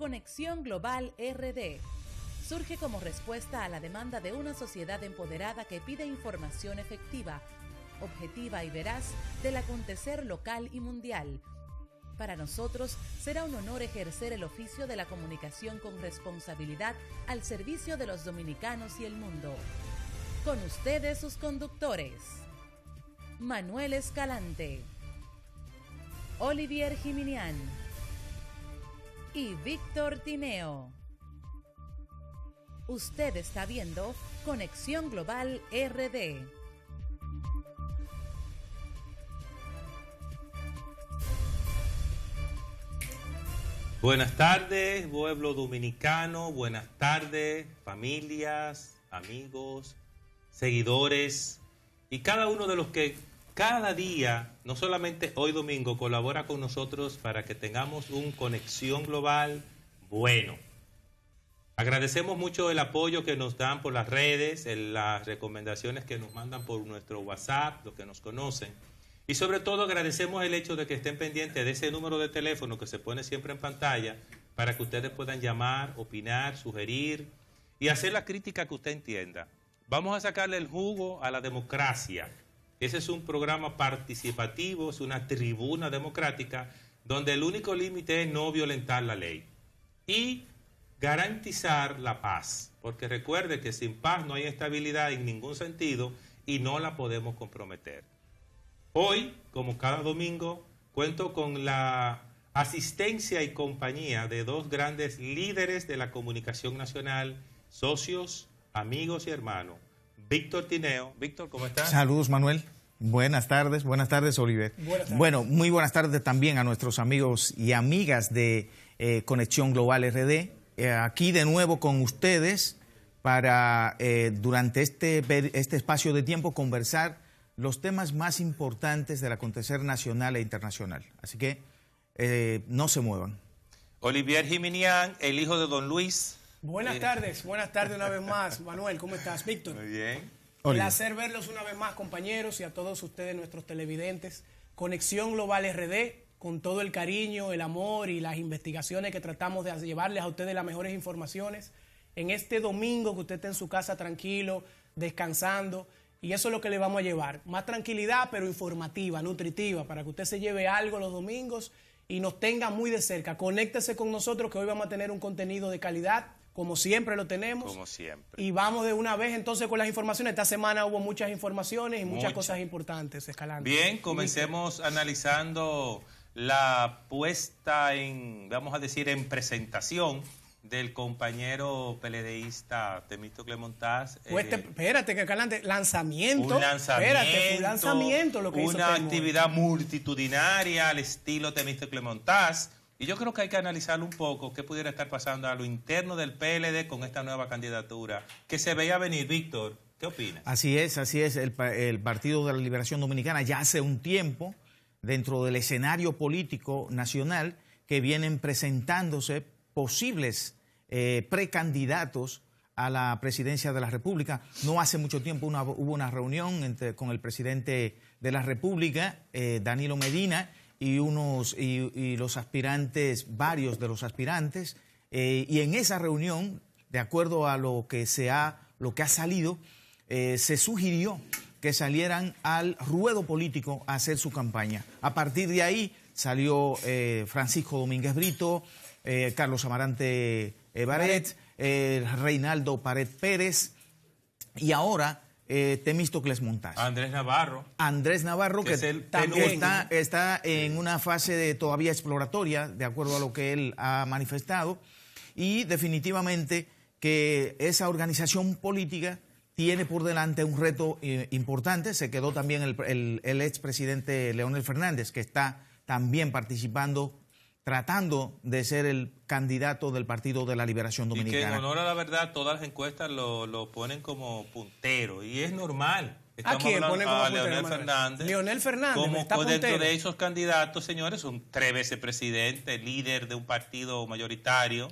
Conexión Global RD surge como respuesta a la demanda de una sociedad empoderada que pide información efectiva, objetiva y veraz del acontecer local y mundial. Para nosotros será un honor ejercer el oficio de la comunicación con responsabilidad al servicio de los dominicanos y el mundo. Con ustedes sus conductores, Manuel Escalante, Olivier Jiminián y Víctor Tineo. Usted está viendo Conexión Global RD. Buenas tardes, pueblo dominicano. Buenas tardes, familias, amigos, seguidores y cada uno de los que cada día, no solamente hoy domingo, colabora con nosotros para que tengamos un Conexión Global bueno. Agradecemos mucho el apoyo que nos dan por las redes, las recomendaciones que nos mandan por nuestro WhatsApp, los que nos conocen. Y sobre todo agradecemos el hecho de que estén pendientes de ese número de teléfono que se pone siempre en pantalla para que ustedes puedan llamar, opinar, sugerir y hacer la crítica que usted entienda. Vamos a sacarle el jugo a la democracia. Ese es un programa participativo, es una tribuna democrática donde el único límite es no violentar la ley y garantizar la paz. Porque recuerde que sin paz no hay estabilidad en ningún sentido y no la podemos comprometer. Hoy, como cada domingo, cuento con la asistencia y compañía de dos grandes líderes de la comunicación nacional, socios, amigos y hermanos. Víctor Tineo. Víctor, ¿cómo estás? Saludos, Manuel. Buenas tardes, Oliver. Buenas tardes. Bueno, muy buenas tardes también a nuestros amigos y amigas de Conexión Global RD. Aquí de nuevo con ustedes para durante este espacio de tiempo conversar los temas más importantes del acontecer nacional e internacional. Así que no se muevan. Olivier Jiminián, el hijo de don Luis. Buenas tardes una vez más. Manuel, ¿cómo estás? Víctor. Muy bien. Placer verlos una vez más, compañeros, y a todos ustedes, nuestros televidentes. Conexión Global RD, con todo el cariño, el amor y las investigaciones que tratamos de llevarles a ustedes las mejores informaciones. En este domingo que usted esté en su casa tranquilo, descansando, y eso es lo que le vamos a llevar. Más tranquilidad, pero informativa, nutritiva, para que usted se lleve algo los domingos y nos tenga muy de cerca. Conéctese con nosotros, que hoy vamos a tener un contenido de calidad, como siempre lo tenemos. Como siempre. Y vamos de una vez entonces con las informaciones. Esta semana hubo muchas informaciones y muchas cosas importantes, Escalante. Bien, comencemos analizando la puesta en, vamos a decir, en presentación del compañero peledeísta Temístocles Montaz. Espérate, que Escalante, lanzamiento. Un lanzamiento. Espérate, fue un lanzamiento lo que hizo una Temor. actividad multitudinaria al estilo Temístocles Montaz. Y yo creo que hay que analizar un poco qué pudiera estar pasando a lo interno del PLD con esta nueva candidatura que se veía venir. Víctor, ¿qué opinas? Así es. El Partido de la Liberación Dominicana ya hace un tiempo, dentro del escenario político nacional, que vienen presentándose posibles precandidatos a la presidencia de la República. No hace mucho tiempo hubo una reunión con el presidente de la República, Danilo Medina, y los aspirantes, varios de los aspirantes, y en esa reunión, de acuerdo a lo que ha salido, se sugirió que salieran al ruedo político a hacer su campaña. A partir de ahí salió Francisco Domínguez Brito, Carlos Amarante Baret, Reinaldo Pared Pérez y ahora Temístocles Montaz. Andrés Navarro, que está en una fase todavía exploratoria, de acuerdo a lo que él ha manifestado, y definitivamente que esa organización política tiene por delante un reto importante. Se quedó también el expresidente Leonel Fernández, que está también participando, tratando de ser el candidato del Partido de la Liberación Dominicana. Y que en honor a la verdad, todas las encuestas lo ponen como puntero, y es normal. ¿A quién ponen como puntero? Leonel Fernández. Leonel Fernández, como está dentro puntero. de esos candidatos, señores, son 3 veces presidente, líder de un partido mayoritario,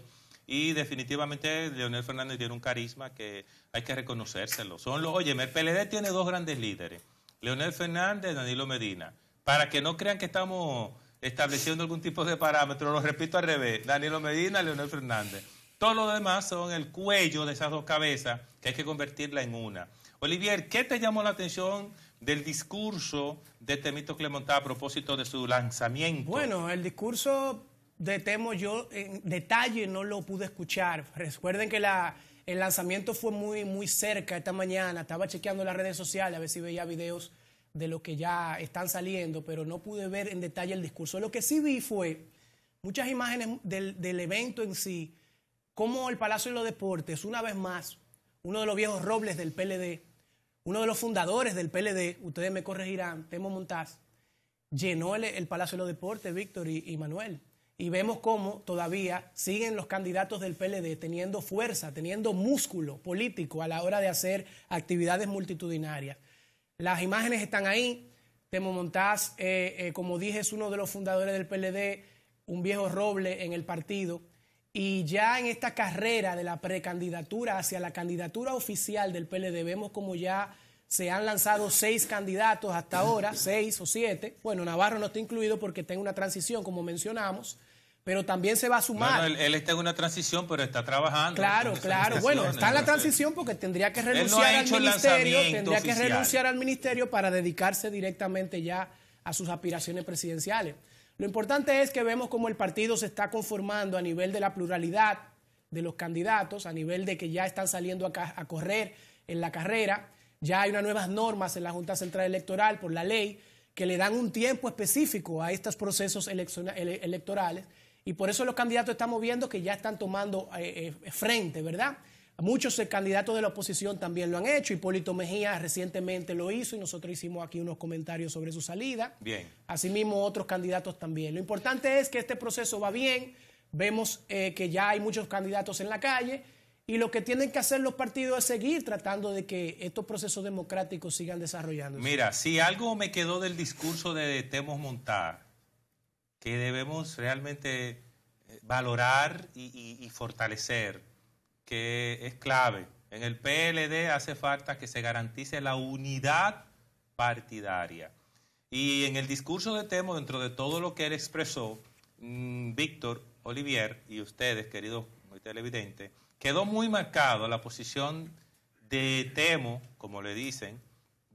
y definitivamente Leonel Fernández tiene un carisma que hay que reconocérselo. Oye, el PLD tiene 2 grandes líderes, Leonel Fernández y Danilo Medina. Para que no crean que estamos estableciendo algún tipo de parámetro. Lo repito al revés, Danilo Medina, Leonel Fernández. Todo lo demás son el cuello de esas dos cabezas que hay que convertirla en una. Olivier, ¿qué te llamó la atención del discurso de Temístocle Montá a propósito de su lanzamiento? Bueno, el discurso de Temo yo en detalle no lo pude escuchar. Recuerden que el lanzamiento fue muy cerca esta mañana. Estaba chequeando las redes sociales a ver si veía videos de lo que ya están saliendo, pero no pude ver en detalle el discurso. Lo que sí vi fue muchas imágenes del evento en sí, como el Palacio de los Deportes, una vez más, uno de los viejos robles del PLD, uno de los fundadores del PLD, ustedes me corregirán, Temo Montaz, llenó el Palacio de los Deportes, Víctor y Manuel. Y vemos cómo todavía siguen los candidatos del PLD teniendo fuerza, teniendo músculo político a la hora de hacer actividades multitudinarias. Las imágenes están ahí. Temo Montaz, como dije, es uno de los fundadores del PLD, un viejo roble en el partido. Y ya en esta carrera de la precandidatura hacia la candidatura oficial del PLD, vemos como ya se han lanzado 6 candidatos hasta ahora, 6 o 7. Bueno, Navarro no está incluido porque está en una transición, como mencionamos, pero también se va a sumar. Bueno, él está en una transición, pero está trabajando. Claro. Bueno, está en la transición porque tendría que renunciar al ministerio, al ministerio para dedicarse directamente ya a sus aspiraciones presidenciales. Lo importante es que vemos cómo el partido se está conformando a nivel de la pluralidad de los candidatos, a nivel de que ya están saliendo a correr en la carrera. Ya hay unas nuevas normas en la Junta Central Electoral por la ley que le dan un tiempo específico a estos procesos electorales y por eso los candidatos estamos viendo que ya están tomando frente, ¿verdad? Muchos candidatos de la oposición también lo han hecho. Hipólito Mejía recientemente lo hizo y nosotros hicimos aquí unos comentarios sobre su salida. Bien. Asimismo, otros candidatos también. Lo importante es que este proceso va bien. Vemos que ya hay muchos candidatos en la calle y lo que tienen que hacer los partidos es seguir tratando de que estos procesos democráticos sigan desarrollándose. Mira, si algo me quedó del discurso de Temo Montá, que debemos realmente valorar y fortalecer, que es clave. En el PLD hace falta que se garantice la unidad partidaria. Y en el discurso de Temo, dentro de todo lo que él expresó, Víctor, Olivier y ustedes, queridos televidentes, quedó muy marcado la posición de Temo, como le dicen,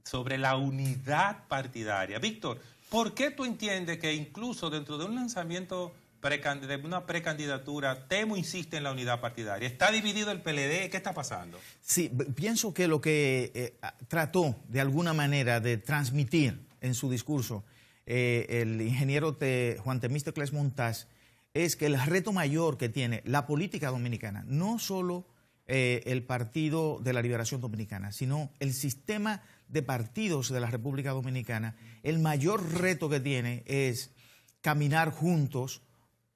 sobre la unidad partidaria. Víctor, ¿por qué tú entiendes que incluso dentro de un lanzamiento de una precandidatura, Temo insiste en la unidad partidaria? ¿Está dividido el PLD? ¿Qué está pasando? Sí, pienso que lo que trató de alguna manera de transmitir en su discurso el ingeniero Juan Temístocle Montaz es que el reto mayor que tiene la política dominicana, no solo el Partido de la Liberación Dominicana, sino el sistema de partidos de la República Dominicana, el mayor reto que tiene es caminar juntos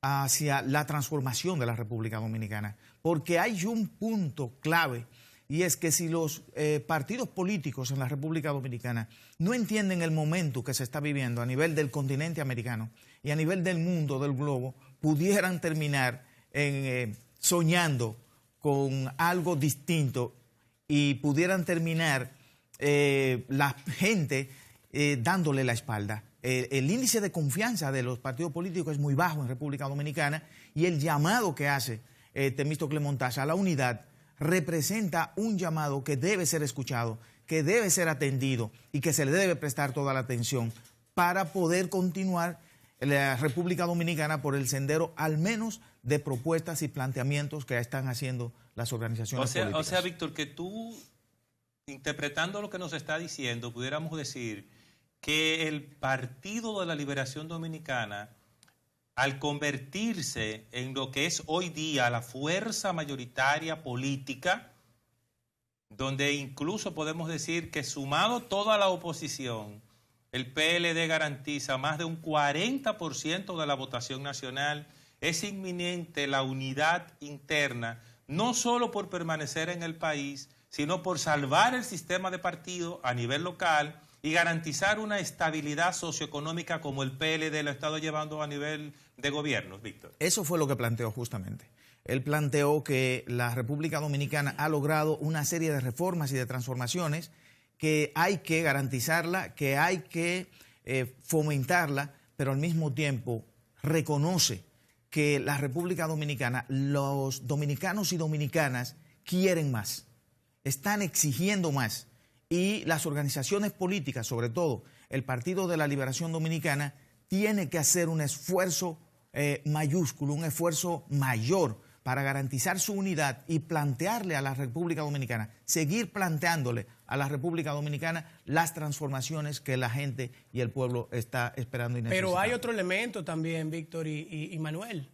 hacia la transformación de la República Dominicana. Porque hay un punto clave y es que si los partidos políticos en la República Dominicana no entienden el momento que se está viviendo a nivel del continente americano y a nivel del mundo, del globo, pudieran terminar soñando con algo distinto y pudieran terminar la gente dándole la espalda. El índice de confianza de los partidos políticos es muy bajo en República Dominicana y el llamado que hace Temístocle Montaz a la unidad representa un llamado que debe ser escuchado, que debe ser atendido y que se le debe prestar toda la atención para poder continuar la República Dominicana por el sendero al menos de propuestas y planteamientos que están haciendo las organizaciones políticas. O sea, Víctor, que tú, interpretando lo que nos está diciendo, pudiéramos decir que el Partido de la Liberación Dominicana, al convertirse en lo que es hoy día la fuerza mayoritaria política, donde incluso podemos decir que sumado toda la oposición, el PLD garantiza más de un 40% de la votación nacional, es inminente la unidad interna, no solo por permanecer en el país, sino por salvar el sistema de partido a nivel local y garantizar una estabilidad socioeconómica como el PLD lo ha estado llevando a nivel de gobierno, Víctor. Eso fue lo que planteó justamente. Él planteó que la República Dominicana ha logrado una serie de reformas y de transformaciones que hay que garantizarla, que hay que fomentarla, pero al mismo tiempo reconoce que la República Dominicana, los dominicanos y dominicanas quieren más, están exigiendo más. Y las organizaciones políticas, sobre todo el Partido de la Liberación Dominicana, tiene que hacer un esfuerzo mayúsculo, un esfuerzo mayor para garantizar su unidad y plantearle a la República Dominicana, seguir planteándole a la República Dominicana las transformaciones que la gente y el pueblo está esperando y necesitando. Pero hay otro elemento también, Víctor y Manuel.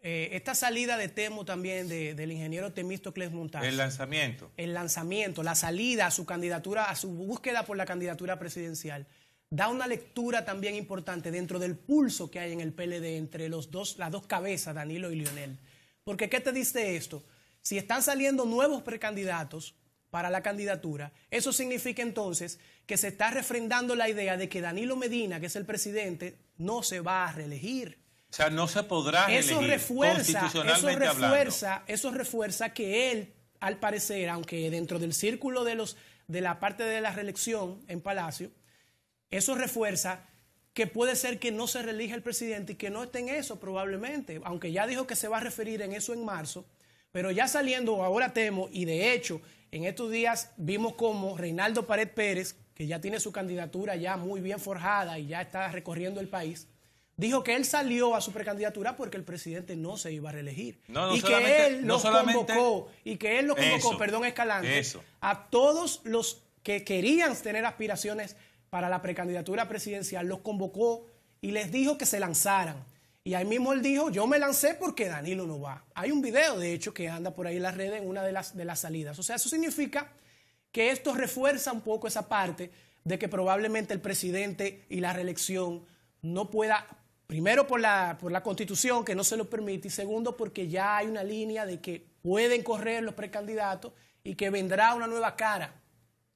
Esta salida de Temo también del ingeniero Temístocles Montaz. El lanzamiento. El lanzamiento, la salida a su candidatura, a su búsqueda por la candidatura presidencial, da una lectura también importante dentro del pulso que hay en el PLD entre las dos cabezas, Danilo y Leonel. Porque, ¿qué te dice esto? Si están saliendo nuevos precandidatos para la candidatura, eso significa entonces que se está refrendando la idea de que Danilo Medina, que es el presidente, no se va a reelegir. O sea, no se podrá reelegir constitucionalmente hablando. Eso refuerza que él, al parecer, aunque dentro del círculo de la parte de la reelección en Palacio, eso refuerza que puede ser que no se reelija el presidente y que no esté en eso probablemente, aunque ya dijo que se va a referir en eso en marzo, pero ya saliendo ahora Temo, y de hecho en estos días vimos como Reinaldo Pared Pérez, que ya tiene su candidatura ya muy bien forjada y ya está recorriendo el país, dijo que él salió a su precandidatura porque el presidente no se iba a reelegir. Y que él los convocó, Escalante, a todos los que querían tener aspiraciones para la precandidatura presidencial, los convocó y les dijo que se lanzaran. Y ahí mismo él dijo, yo me lancé porque Danilo no va. Hay un video, de hecho, que anda por ahí en las redes en una de las salidas. O sea, eso significa que esto refuerza un poco esa parte de que probablemente el presidente y la reelección no pueda, primero por la Constitución, que no se lo permite, y segundo porque ya hay una línea de que pueden correr los precandidatos y que vendrá una nueva cara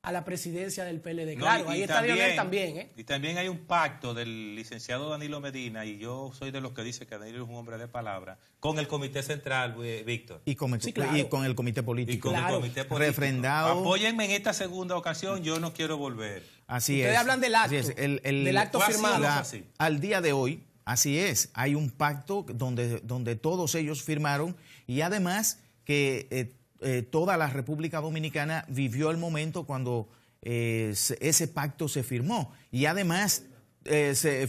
a la presidencia del PLD. Claro, ahí está Leonel también. Y también hay un pacto del licenciado Danilo Medina, y yo soy de los que dice que Danilo es un hombre de palabra, con el Comité Central, Víctor. Y con el Comité Político. El Comité Político. Refrendado. Apóyenme en esta segunda ocasión, yo no quiero volver. Así Ustedes es. hablan del acto, del acto firmado. Al día de hoy, así es, hay un pacto donde todos ellos firmaron, y además que toda la República Dominicana vivió el momento cuando ese pacto se firmó. Y además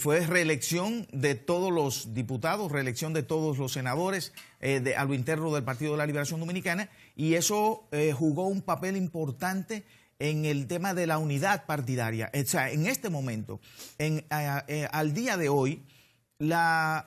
fue reelección de todos los diputados, reelección de todos los senadores a lo interno del Partido de la Liberación Dominicana, y eso jugó un papel importante en el tema de la unidad partidaria. O sea, en este momento, al día de hoy, las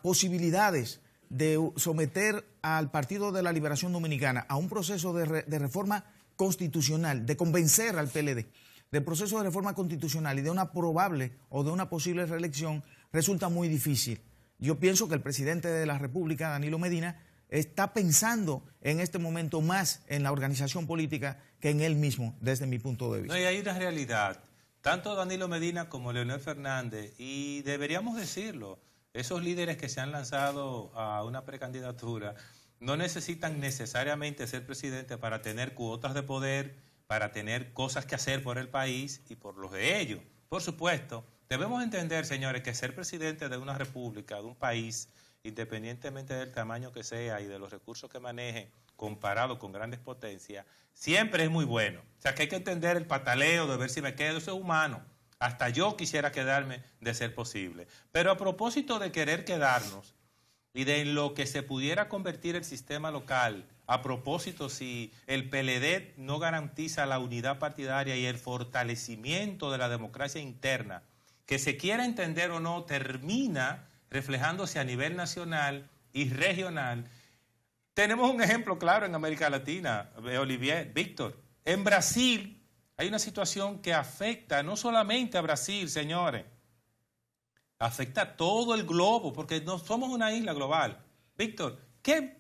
posibilidades de someter al Partido de la Liberación Dominicana a un proceso de reforma constitucional, de convencer al PLD del proceso de reforma constitucional y de una probable o de una posible reelección, resulta muy difícil. Yo pienso que el presidente de la República, Danilo Medina, está pensando en este momento más en la organización política que en él mismo, desde mi punto de vista. No, y hay una realidad. Tanto Danilo Medina como Leonel Fernández, y deberíamos decirlo, esos líderes que se han lanzado a una precandidatura no necesitan necesariamente ser presidente para tener cuotas de poder, para tener cosas que hacer por el país y por los de ellos. Por supuesto, debemos entender, señores, que ser presidente de una república, de un país, independientemente del tamaño que sea y de los recursos que maneje, comparado con grandes potencias, siempre es muy bueno. O sea, que hay que entender el pataleo de ver si me quedo, eso es humano. Hasta yo quisiera quedarme de ser posible. Pero a propósito de querer quedarnos y de lo que se pudiera convertir el sistema local, a propósito si el PLD no garantiza la unidad partidaria y el fortalecimiento de la democracia interna, que se quiera entender o no, termina reflejándose a nivel nacional y regional. Tenemos un ejemplo claro en América Latina, Olivier, Víctor. En Brasil hay una situación que afecta no solamente a Brasil, señores, afecta a todo el globo, porque no somos una isla global. Víctor, ¿qué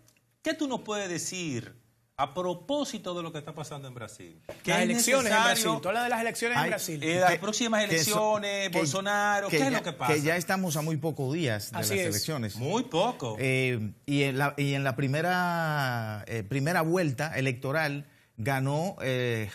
tú nos puedes decir a propósito de lo que está pasando en Brasil? Las elecciones en Brasil, tú hablas de las elecciones en Brasil. Las próximas elecciones, Bolsonaro, ¿qué es lo que pasa? Que ya estamos a muy pocos días de las elecciones. Muy poco. Y en la primera vuelta electoral, ganó se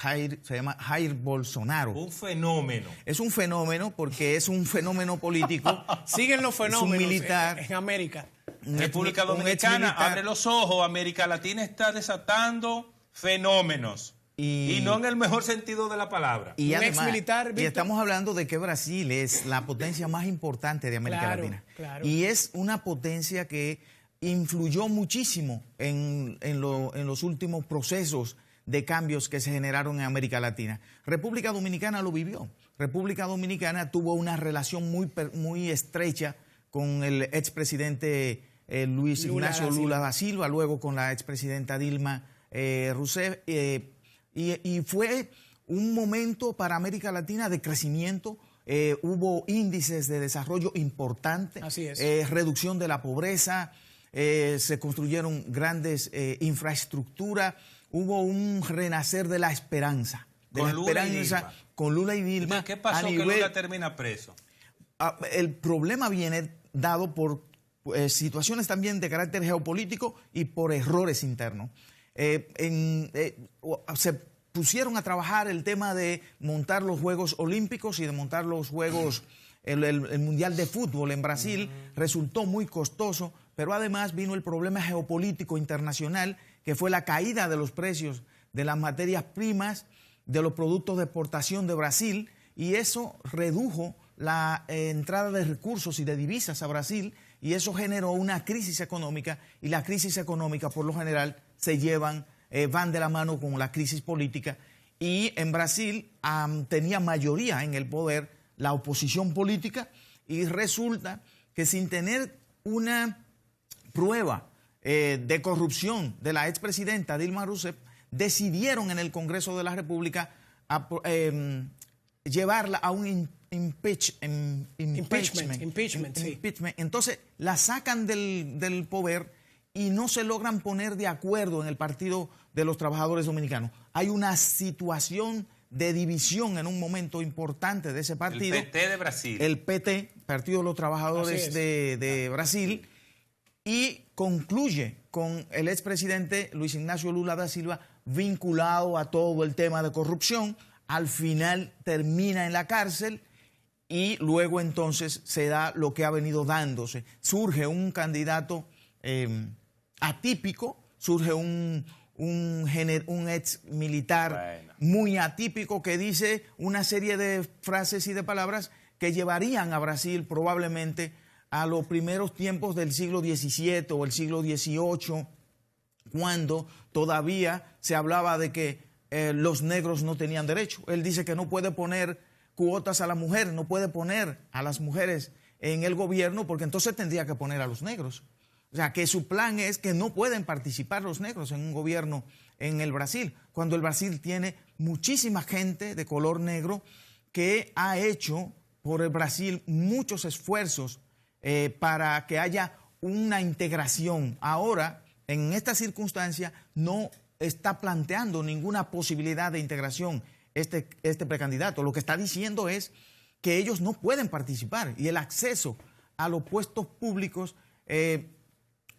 llama Jair Bolsonaro. Un fenómeno. Es un fenómeno porque es un fenómeno político. Siguen los fenómenos un militar, en América. República Dominicana, abre los ojos, América Latina está desatando fenómenos. Y no en el mejor sentido de la palabra. Y un además, ex militar, y estamos hablando de que Brasil es la potencia más importante de América Latina. Claro. Y es una potencia que influyó muchísimo en los últimos procesos de cambios que se generaron en América Latina. República Dominicana lo vivió. República Dominicana tuvo una relación muy estrecha con el expresidente Luis Ignacio Lula da Silva, luego con la expresidenta Dilma Rousseff, y fue un momento para América Latina de crecimiento. Hubo índices de desarrollo importantes, así es. Reducción de la pobreza, se construyeron grandes infraestructuras, hubo un renacer de la esperanza. Con Lula y Dilma. ¿Qué pasó que Lula termina preso? El problema viene dado por situaciones también de carácter geopolítico y por errores internos. Se pusieron a trabajar el tema de montar los Juegos Olímpicos y de montar los Juegos, el Mundial de Fútbol en Brasil. Resultó muy costoso, pero además vino el problema geopolítico internacional, que fue la caída de los precios de las materias primas, de los productos de exportación de Brasil, y eso redujo la entrada de recursos y de divisas a Brasil, y eso generó una crisis económica, y la crisis económica por lo general van de la mano con la crisis política, y en Brasil tenía mayoría en el poder la oposición política, y resulta que sin tener una prueba de corrupción de la expresidenta Dilma Rousseff, decidieron en el Congreso de la República llevarla a un impeachment. Sí. Entonces la sacan del poder y no se logran poner de acuerdo en el Partido de los Trabajadores Dominicanos. Hay una situación de división en un momento importante de ese partido. El PT de Brasil. El PT, Partido de los Trabajadores de Brasil, y concluye con el expresidente Luis Ignacio Lula da Silva vinculado a todo el tema de corrupción. Al final termina en la cárcel y luego entonces se da lo que ha venido dándose. Surge un candidato atípico, surge un ex militar muy atípico que dice una serie de frases y de palabras que llevarían a Brasil probablemente a los primeros tiempos del siglo XVII o el siglo XVIII, cuando todavía se hablaba de que los negros no tenían derecho. Él dice que no puede poner cuotas a la mujer, no puede poner a las mujeres en el gobierno porque entonces tendría que poner a los negros. O sea, que su plan es que no pueden participar los negros en un gobierno en el Brasil, cuando el Brasil tiene muchísima gente de color negro que ha hecho por el Brasil muchos esfuerzos para que haya una integración. Ahora, en esta circunstancia, no está planteando ninguna posibilidad de integración este precandidato. Lo que está diciendo es que ellos no pueden participar y el acceso a los puestos públicos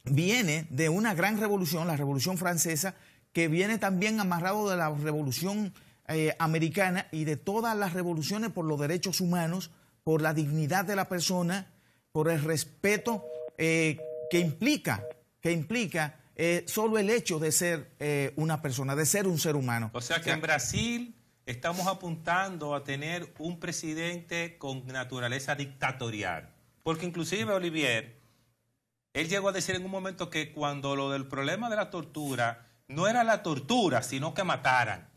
viene de una gran revolución, la Revolución Francesa, que viene también amarrado de la Revolución Americana y de todas las revoluciones por los derechos humanos, por la dignidad de la persona, por el respeto que implica solo el hecho de ser una persona, de ser un ser humano. O sea que en Brasil estamos apuntando a tener un presidente con naturaleza dictatorial. Porque inclusive, Olivier, él llegó a decir en un momento que cuando lo del problema de la tortura no era la tortura, sino que mataran.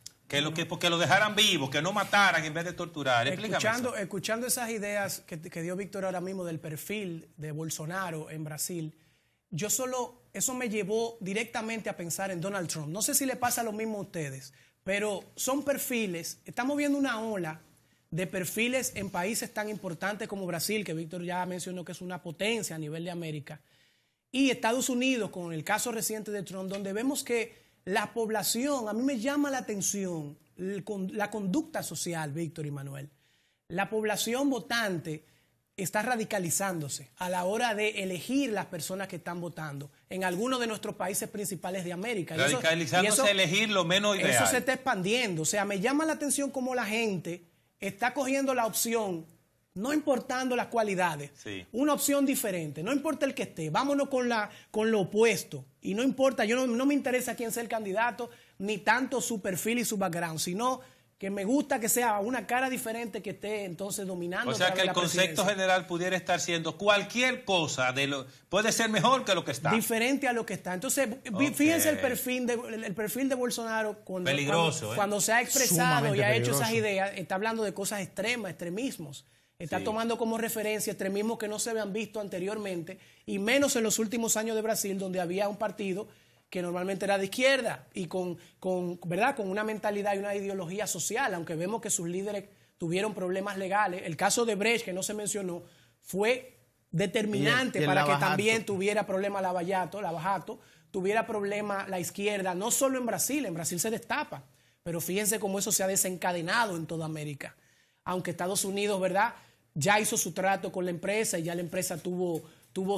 Porque lo dejaran vivo, que no mataran en vez de torturar. Escuchando esas ideas que dio Víctor ahora mismo del perfil de Bolsonaro en Brasil, eso me llevó directamente a pensar en Donald Trump. No sé si le pasa lo mismo a ustedes, pero son perfiles, estamos viendo una ola de perfiles en países tan importantes como Brasil, que Víctor ya mencionó que es una potencia a nivel de América, y Estados Unidos, con el caso reciente de Trump, donde vemos que la población, a mí me llama la atención la conducta social, Víctor y Manuel. La población votante está radicalizándose a la hora de elegir las personas que están votando en algunos de nuestros países principales de América. Radicalizándose a elegir lo menos ideal. Eso se está expandiendo. O sea, me llama la atención cómo la gente está cogiendo la opción, no importando las cualidades, sí, una opción diferente, no importa el que esté, vámonos con lo opuesto. Y no importa, no me interesa quién sea el candidato, ni tanto su perfil y su background, sino que me gusta que sea una cara diferente que esté entonces dominando. O sea, que el concepto general pudiera estar siendo cualquier cosa, puede ser mejor que lo que está. Diferente a lo que está. Entonces, fíjense el perfil de Bolsonaro cuando se ha expresado y ha hecho esas ideas, está hablando de cosas extremas, extremismos. Está tomando como referencia extremismos que no se habían visto anteriormente, y menos en los últimos años de Brasil, donde había un partido que normalmente era de izquierda y ¿verdad?, con una mentalidad y una ideología social, aunque vemos que sus líderes tuvieron problemas legales. El caso de Brecht, que no se mencionó, fue determinante para que también tuviera problemas Lavajato, tuviera problemas la izquierda, no solo en Brasil se destapa, pero fíjense cómo eso se ha desencadenado en toda América. Aunque Estados Unidos, ¿verdad?, ya hizo su trato con la empresa y ya la empresa tuvo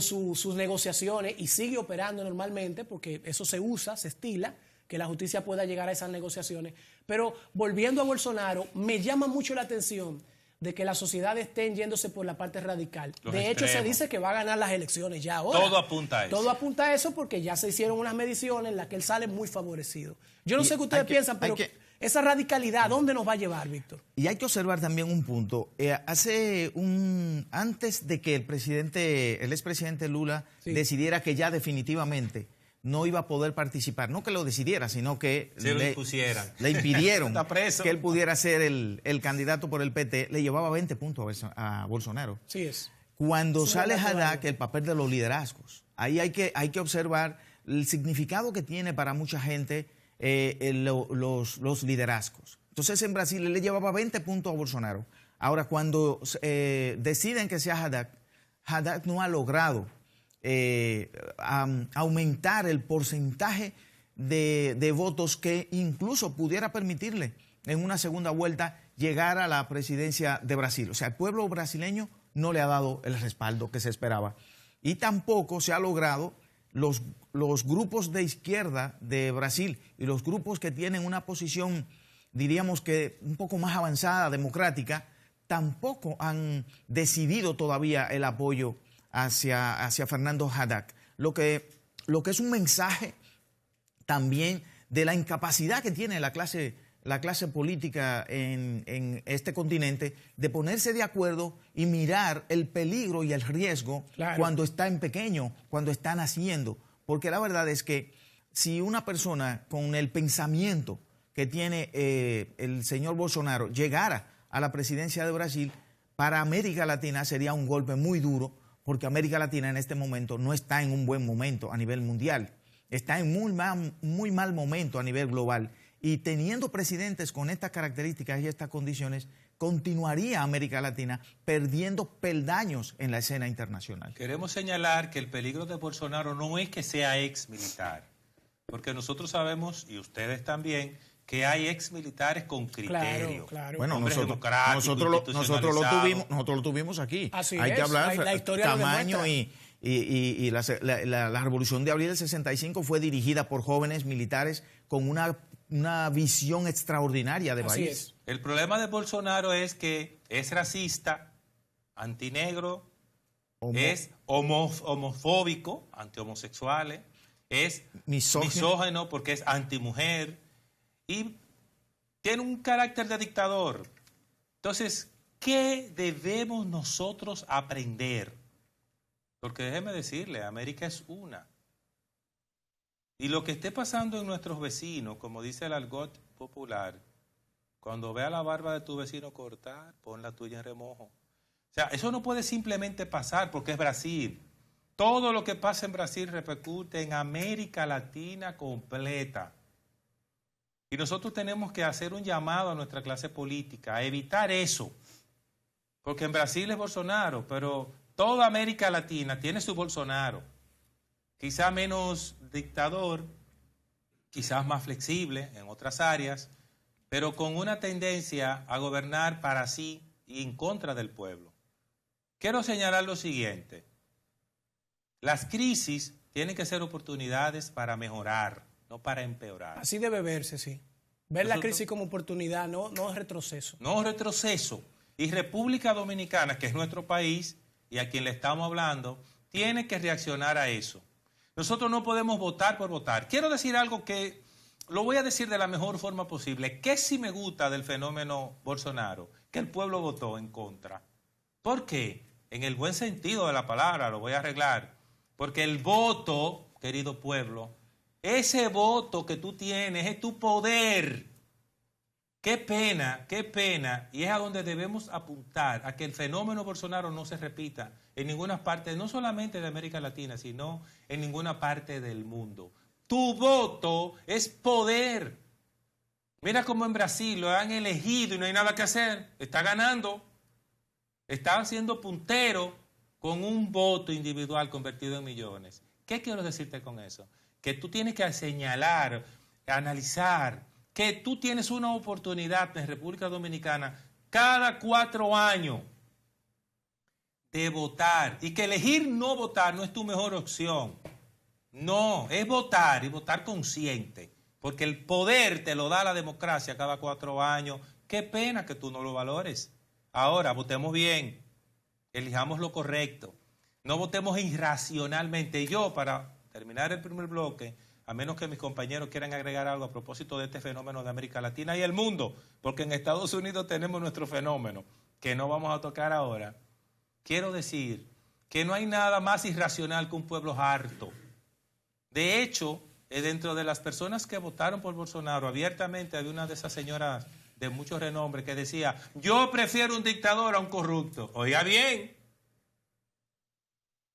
sus negociaciones y sigue operando normalmente, porque eso se usa, se estila, que la justicia pueda llegar a esas negociaciones. Pero volviendo a Bolsonaro, me llama mucho la atención de que las sociedades estén yéndose por la parte radical. De hecho, se dice que va a ganar las elecciones ya ahora. Todo apunta a eso. Todo apunta a eso, porque ya se hicieron unas mediciones en las que él sale muy favorecido. Yo no sé qué ustedes piensan, pero esa radicalidad, ¿dónde nos va a llevar, Víctor? Y hay que observar también un punto. Antes de que el expresidente Lula decidiera que ya definitivamente no iba a poder participar, no que lo decidiera, sino que le impidieron que él pudiera ser el candidato por el PT, le llevaba 20 puntos a Bolsonaro. Sí es. Cuando sale Haddad, el papel de los liderazgos, ahí hay que observar el significado que tiene para mucha gente los liderazgos. Entonces, en Brasil él le llevaba 20 puntos a Bolsonaro. Ahora, cuando deciden que sea Haddad no ha logrado aumentar el porcentaje de votos que incluso pudiera permitirle en una segunda vuelta llegar a la presidencia de Brasil. O sea, el pueblo brasileño no le ha dado el respaldo que se esperaba. Y tampoco se ha logrado los grupos de izquierda de Brasil y los grupos que tienen una posición, diríamos que un poco más avanzada, democrática, tampoco han decidido todavía el apoyo hacia Fernando Haddad. Lo que es un mensaje también de la incapacidad que tiene la clase política en este continente de ponerse de acuerdo y mirar el peligro y el riesgo cuando está en pequeño, cuando está naciendo. Porque la verdad es que si una persona con el pensamiento que tiene el señor Bolsonaro llegara a la presidencia de Brasil, para América Latina sería un golpe muy duro, porque América Latina en este momento no está en un buen momento a nivel mundial, está en muy mal momento a nivel global. Y teniendo presidentes con estas características y estas condiciones, continuaría América Latina perdiendo peldaños en la escena internacional. Queremos señalar que el peligro de Bolsonaro no es que sea ex militar, porque nosotros sabemos, y ustedes también, que hay ex militares con criterio. Claro. Bueno, nosotros lo tuvimos aquí. Así hay que hablar la historia tamaño y la Revolución de Abril del 65 fue dirigida por jóvenes militares con una visión extraordinaria de país. Es. El problema de Bolsonaro es que es racista, antinegro, es homofóbico, antihomosexuales, es misógino porque es antimujer y tiene un carácter de dictador. Entonces, ¿qué debemos nosotros aprender? Porque déjeme decirle, América es una. Y lo que esté pasando en nuestros vecinos, como dice el argot popular, cuando vea la barba de tu vecino cortar, pon la tuya en remojo. O sea, eso no puede simplemente pasar porque es Brasil. Todo lo que pasa en Brasil repercute en América Latina completa. Y nosotros tenemos que hacer un llamado a nuestra clase política a evitar eso. Porque en Brasil es Bolsonaro, pero toda América Latina tiene su Bolsonaro. Quizá menos dictador, quizás más flexible en otras áreas, pero con una tendencia a gobernar para sí y en contra del pueblo. quiero señalar lo siguiente. Las crisis tienen que ser oportunidades para mejorar, no para empeorar. Así debe verse, sí. Ver la crisis como oportunidad, no retroceso. No retroceso. Y República Dominicana, que es nuestro país y a quien le estamos hablando, tiene que reaccionar a eso. Nosotros no podemos votar por votar. Quiero decir algo que lo voy a decir de la mejor forma posible. ¿Qué sí me gusta del fenómeno Bolsonaro? Que el pueblo votó en contra. ¿Por qué? En el buen sentido de la palabra, lo voy a arreglar. Porque el voto, querido pueblo, ese voto que tú tienes es tu poder. Qué pena, y es a donde debemos apuntar, a que el fenómeno Bolsonaro no se repita en ninguna parte, no solamente de América Latina, sino en ninguna parte del mundo. Tu voto es poder. Mira cómo en Brasil lo han elegido y no hay nada que hacer. Está ganando. Está siendo puntero con un voto individual convertido en millones. ¿Qué quiero decirte con eso? Que tú tienes que señalar, analizar, que tú tienes una oportunidad en República Dominicana cada 4 años de votar y que elegir no votar no es tu mejor opción. No, es votar y votar consciente, porque el poder te lo da la democracia cada 4 años. Qué pena que tú no lo valores. Ahora, votemos bien, elijamos lo correcto, no votemos irracionalmente. Y yo, para terminar el primer bloque, a menos que mis compañeros quieran agregar algo a propósito de este fenómeno de América Latina y el mundo, porque en Estados Unidos tenemos nuestro fenómeno, que no vamos a tocar ahora, quiero decir que no hay nada más irracional que un pueblo harto. De hecho, dentro de las personas que votaron por Bolsonaro, abiertamente había una de esas señoras de mucho renombre que decía, yo prefiero un dictador a un corrupto. Oiga bien,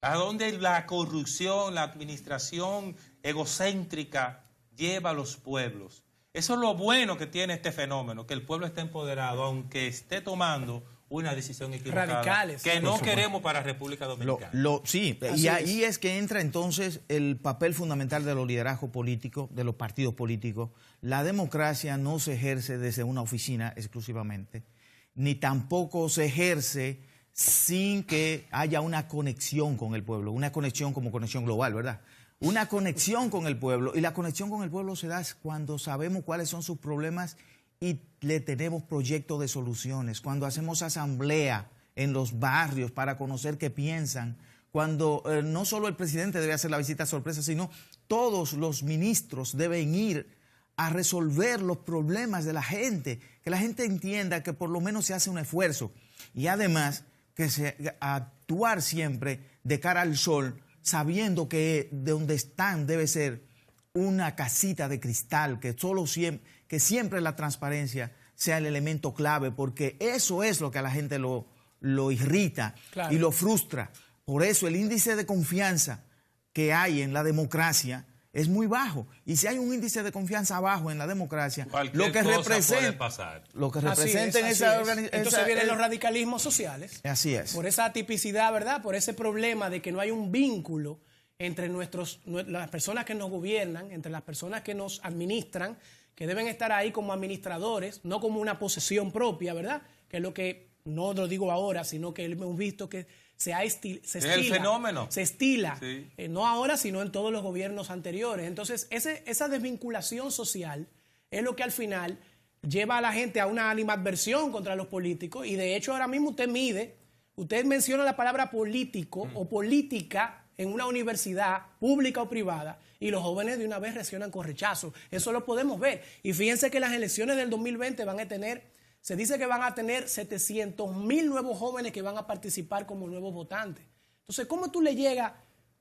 a dónde la corrupción, la administración egocéntrica lleva a los pueblos. Eso es lo bueno que tiene este fenómeno, que el pueblo está empoderado, aunque esté tomando una decisión equivocada. Radicales. Que no queremos para República Dominicana. Sí, así y ahí es que entra entonces el papel fundamental de los liderazgos políticos, de los partidos políticos. La democracia no se ejerce desde una oficina exclusivamente, ni tampoco se ejerce sin que haya una conexión con el pueblo, una conexión como conexión global, ¿verdad? Una conexión con el pueblo, y la conexión con el pueblo se da cuando sabemos cuáles son sus problemas y le tenemos proyectos de soluciones, cuando hacemos asamblea en los barrios para conocer qué piensan, cuando no solo el presidente debe hacer la visita sorpresa, sino todos los ministros deben ir a resolver los problemas de la gente, que la gente entienda que por lo menos se hace un esfuerzo, y además que actuar siempre de cara al sol, sabiendo que de donde están debe ser una casita de cristal, que siempre la transparencia sea el elemento clave, porque eso es lo que a la gente lo irrita, claro, y lo frustra. Por eso el índice de confianza que hay en la democracia es muy bajo. Y si hay un índice de confianza bajo en la democracia, lo que representa en esa organización. Entonces vienen los radicalismos sociales. Así es. Por esa atipicidad, ¿verdad? Por ese problema de que no hay un vínculo entre las personas que nos gobiernan, entre las personas que nos administran, que deben estar ahí como administradores, no como una posesión propia, ¿verdad? Que es lo que, no lo digo ahora, sino que hemos visto que se estila. El fenómeno. Se estila, sí. No ahora, sino en todos los gobiernos anteriores. Entonces, esa desvinculación social es lo que al final lleva a la gente a una animadversión contra los políticos. Y de hecho, ahora mismo usted menciona la palabra político o política en una universidad pública o privada, y los jóvenes de una vez reaccionan con rechazo. Eso lo podemos ver. Y fíjense que las elecciones del 2020 se dice que van a tener 700,000 nuevos jóvenes que van a participar como nuevos votantes. Entonces, ¿cómo tú le llegas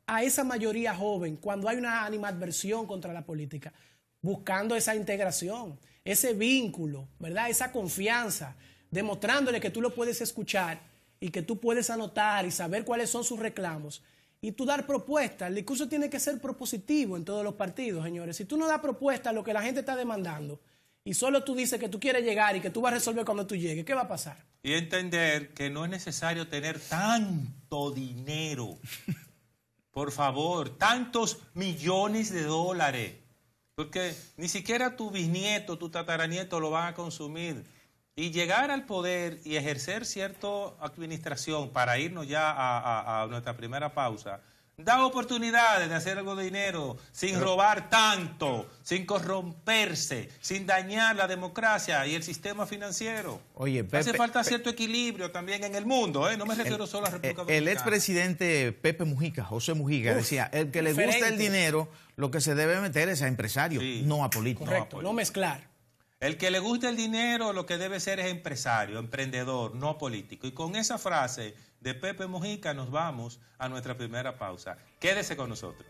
a esa mayoría joven cuando hay una animadversión contra la política? Buscando esa integración, ese vínculo, ¿verdad? Esa confianza, demostrándole que tú lo puedes escuchar y que tú puedes anotar y saber cuáles son sus reclamos. Y tú dar propuestas. El discurso tiene que ser propositivo en todos los partidos, señores. Si tú no das propuestas a lo que la gente está demandando y solo tú dices que tú quieres llegar y que tú vas a resolver cuando tú llegues, ¿qué va a pasar? Y entender que no es necesario tener tanto dinero. Por favor, tantos millones de dólares. Porque ni siquiera tu bisnieto, tu tataranieto lo van a consumir. y llegar al poder y ejercer cierta administración para irnos ya a nuestra primera pausa, da oportunidades de hacer algo de dinero sin robar tanto, sin corromperse, sin dañar la democracia y el sistema financiero. Oye, Pepe, hace falta cierto equilibrio también en el mundo, ¿eh? No me refiero solo a la República Dominicana. El expresidente Pepe Mujica, José Mujica, decía, el que le gusta el dinero, lo que se debe meter es a empresarios, no a políticos. Correcto, no mezclar. El que le gusta el dinero lo que debe ser es empresario, emprendedor, no político. Y con esa frase de Pepe Mujica nos vamos a nuestra primera pausa. Quédese con nosotros.